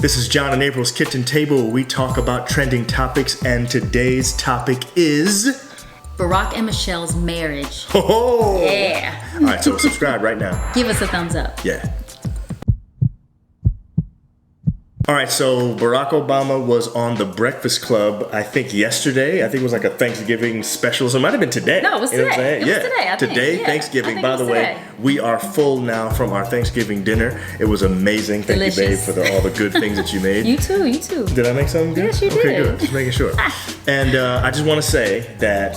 This is John and April's Kitchen Table, where we talk about trending topics, and today's topic is... Barack and Michelle's marriage. Oh! Yeah. All right, so subscribe right now. Give us a thumbs up. Yeah. All right, so Barack Obama was on The Breakfast Club, I think yesterday. I think it was like a Thanksgiving special. So it might have been today. No, it was today. It was today, I think. Today, Yeah, Thanksgiving. I think By it the was way, today. we are full now from our Thanksgiving dinner. It was amazing. Thank you, babe, Delicious. for all the good things that you made. You too. Did I make something good? Yes, you Okay, did. good. Just making sure. And I just want to say that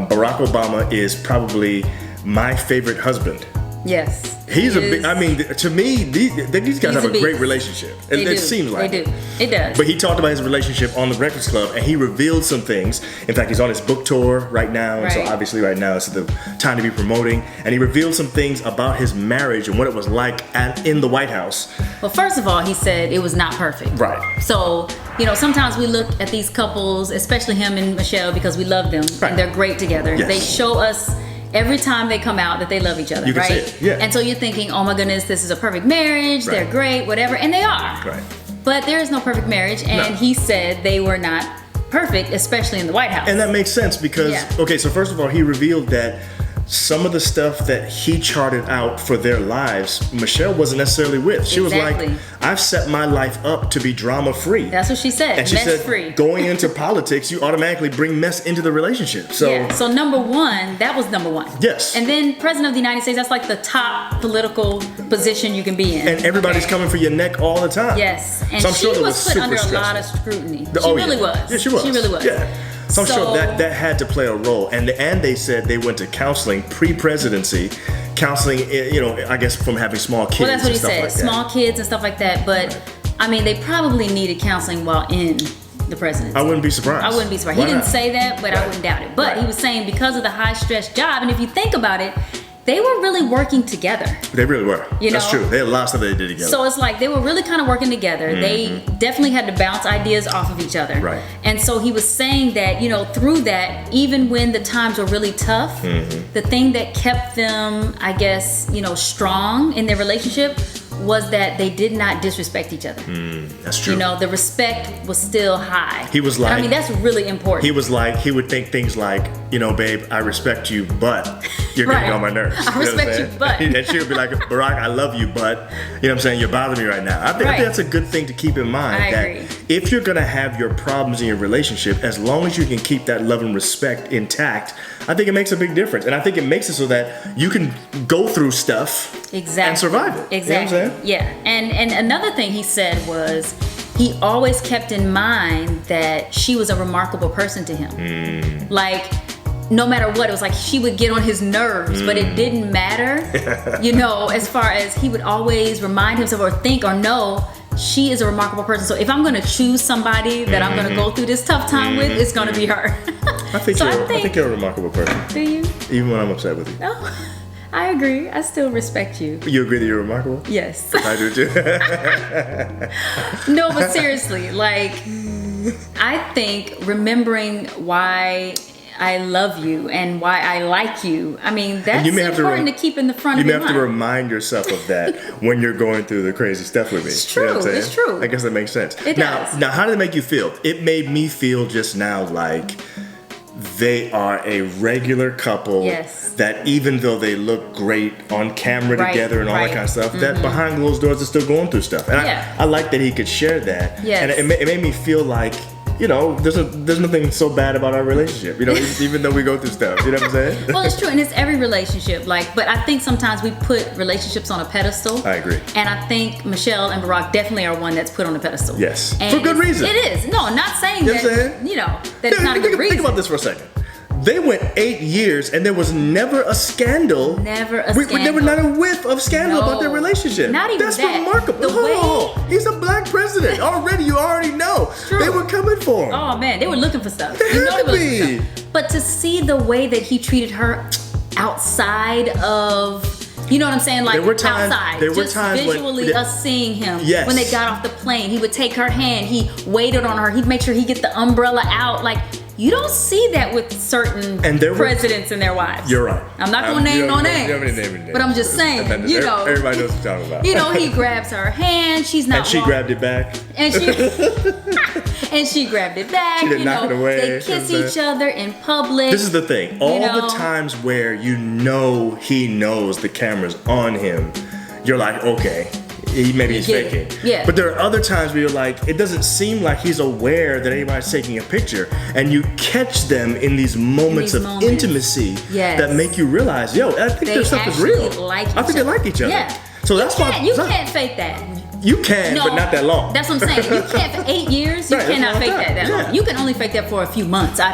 Barack Obama is probably my favorite husband. Yes. He's a big, I mean, to me, these guys have a great beast. relationship. They do. It seems like They do. It does. But he talked about his relationship on The Breakfast Club, and he revealed some things. In fact, he's on his book tour right now, and so Right. obviously right now it's the time to be promoting. And he revealed some things about his marriage and what it was like in the White House. Well, first of all, he said it was not perfect. Right. So, sometimes we look at these couples, especially him and Michelle, because we love them Right. and they're great together. Yes. They show us every time they come out that they love each other, You can right? see it, yeah. And so you're thinking, oh my goodness, this is a perfect marriage. Right. They're great, whatever. And they are. Right. But there is no perfect marriage. And No. he said they were not perfect, especially in the White House. And that makes sense because, Yeah. okay, so first of all, he revealed that some of the stuff that he charted out for their lives, Michelle wasn't necessarily with. She was Exactly. like, I've set my life up to be drama-free. That's what she said. And she Mess said, free. going into politics, you automatically bring mess into the relationship. So, Yeah. So number one, that was number one. Yes. And then President of the United States, that's like the top political position you can be in. and everybody's coming for your neck all the time. Yes. And So I'm she sure that was put super under a lot of stressful. scrutiny. She Oh, really yeah. was. Yeah, she was. She really was. Yeah. So I'm So- sure that had to play a role. And they said they went to counseling pre-presidency, counseling, I guess from having small kids. Well, that's what and he stuff said. like that. Small kids and stuff like that. But I mean, they probably needed counseling while in the presidency. I wouldn't be surprised. I wouldn't be surprised. Why He didn't not? say that, but I wouldn't doubt it. But Right. he was saying because of the high stress job, and if you think about it, they were really working together. They really were. That's know? true. They had lots of stuff they did together. So it's like they were really kind of working together. They definitely had to bounce ideas off of each other. Mm-hmm. Right. And so he was saying that, through that, even when the times were really tough, the thing that kept them, I guess, strong in their relationship was that they did not disrespect each other. That's true. The respect was still high. He was And I like- mean, that's really important. He was like, he would think things like, babe, I respect you, but you're getting Right. on my nerves. I You know what I'm respect saying? you, but. And she would be like, Barack, I love you, but, you know what I'm saying, you're bothering me right now. I think Right. that's a good thing to keep in mind. I that agree. if you're going to have your problems in your relationship, as long as you can keep that love and respect intact, I think it makes a big difference. And I think it makes it so that you can go through stuff Exactly. and survive it. Exactly. You know what I'm saying? Yeah. And another thing he said was he always kept in mind that she was a remarkable person to him. Like, no matter what, it was like she would get on his nerves, but it didn't matter. As far as he would always remind himself or think or know, she is a remarkable person. So if I'm going to choose somebody that I'm going to go through this tough time with, it's going to be her. I think, So I think you're a remarkable person, Do you? even when I'm upset with you. No. I agree. I still respect you. You agree that you're remarkable? Yes. I do too. No, but seriously, like, I think remembering why I love you and why I like you, I mean, that's you may have important to to keep in the front You of may your have to mind. remind yourself of that when you're going through the crazy stuff with me. It's You know what I'm true, saying? it's true. I guess that makes sense. It does. Now, how did it make you feel? It made me feel just now like they are a regular couple. Yes. That even though they look great on camera Right, together and all that right. kind of stuff, that behind closed doors are still going through stuff. And Yeah. I like that he could share that. Yes. And it made me feel like, there's nothing so bad about our relationship, even though we go through stuff. You know what I'm saying? Well, it's true, and it's every relationship. But I think sometimes we put relationships on a pedestal. I agree. And I think Michelle and Barack definitely are one that's put on a pedestal. Yes. And For good it's- reason. It is. No, I'm not saying You know that. what I'm saying? That it's not a good reason. Think about this for a second. They went 8 years and there was never a scandal. Never a Never scandal. not a whiff of scandal about their No. relationship. Not even That's that. remarkable. The way- He's a black president. You already know. True. They were coming for him. Oh man, they were looking for stuff. They You know had to they were looking for be. stuff. But to see the way that he treated her outside of, you know what I'm saying? Like There were times- outside. there were just times when- visually us seeing him Yes. when they got off the plane. He would take her hand, he waited on her, he'd make sure he get the umbrella out. Like You don't see that with certain And there were- presidents and their wives. You're right. I'm not gonna name no names. You don't have to name any names. But I'm just saying, you know. Everybody knows what you're talking about. You know, he grabs her hand. She's not. And she grabbed it back. And she and she grabbed it back. She didn't knock it away. They kiss each other in public. This is the thing. All know. the times where you know he knows the camera's on him, you're like, okay, maybe he's get faking. it. Yeah. But there are other times where you're like, it doesn't seem like he's aware that anybody's taking a picture, and you catch them in these moments of intimacy that make you realize, yo, I think their stuff is real. I think they like each other. Yeah. So that's why you can't fake that. You can, but not that long. That's what I'm saying. You can't for 8 years. You Right, cannot that's a fake long that time. long. You can only fake that for a few months. I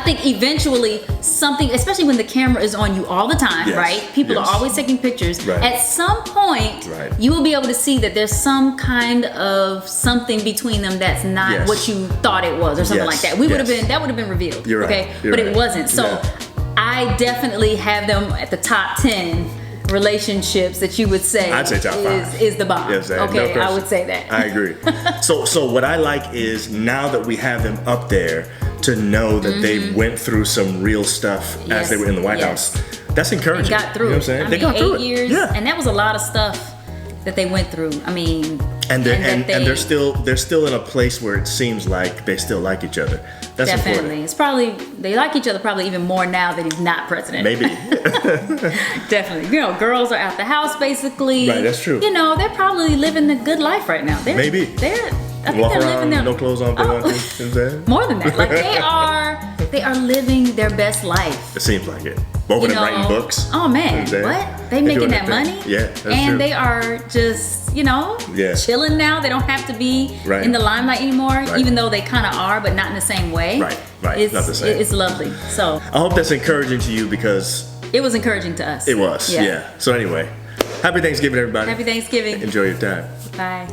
think eventually something, especially when the camera is on you all the time, Yes, right? People yes. are always taking pictures. Right. At some point, Right. you will be able to see that there's some kind of something between them that's not Yes. what you thought it was, or something Yes, like that. yes. That would have been revealed. You're right, Okay, you're but right. it wasn't. So Yeah. I definitely have them at the top 10 relationships that you would say I'd say top 5. is the bomb. Yes, no Okay, I question. would say that. I agree. So what I like is now that we have them up there to know that they went through some real stuff as they were in the White Yes. House. That's encouraging. Got through You know what I'm it. saying? I They mean, got through 8 it. years, Yeah. and that was a lot of stuff that they went through. I mean, And they're still they're still in a place where it seems like they still like each other. That's definitely. important. It's probably they like each other probably even more now that he's not president. Maybe. Definitely. You know, girls are out the house basically. Right, that's true. You know, they're probably living a good life right now. Maybe. I think Walk they're around living their no clothes on if they want to. You know what I'm saying? More than that, like they are living their best life. It seems like it. Both of them writing books. Oh man, You know what I'm saying? what? They They're making doing that their money? thing. Yeah, that's and true. they are just, Yeah. chilling now. They don't have to be Right. in the limelight anymore, Right. even though they kind of are, but not in the same way. Right, It's, not the same. It's lovely. So I hope that's encouraging to you because it was encouraging to us. it was. Yeah. So anyway, happy Thanksgiving, everybody. Happy Thanksgiving. Enjoy your time. Bye.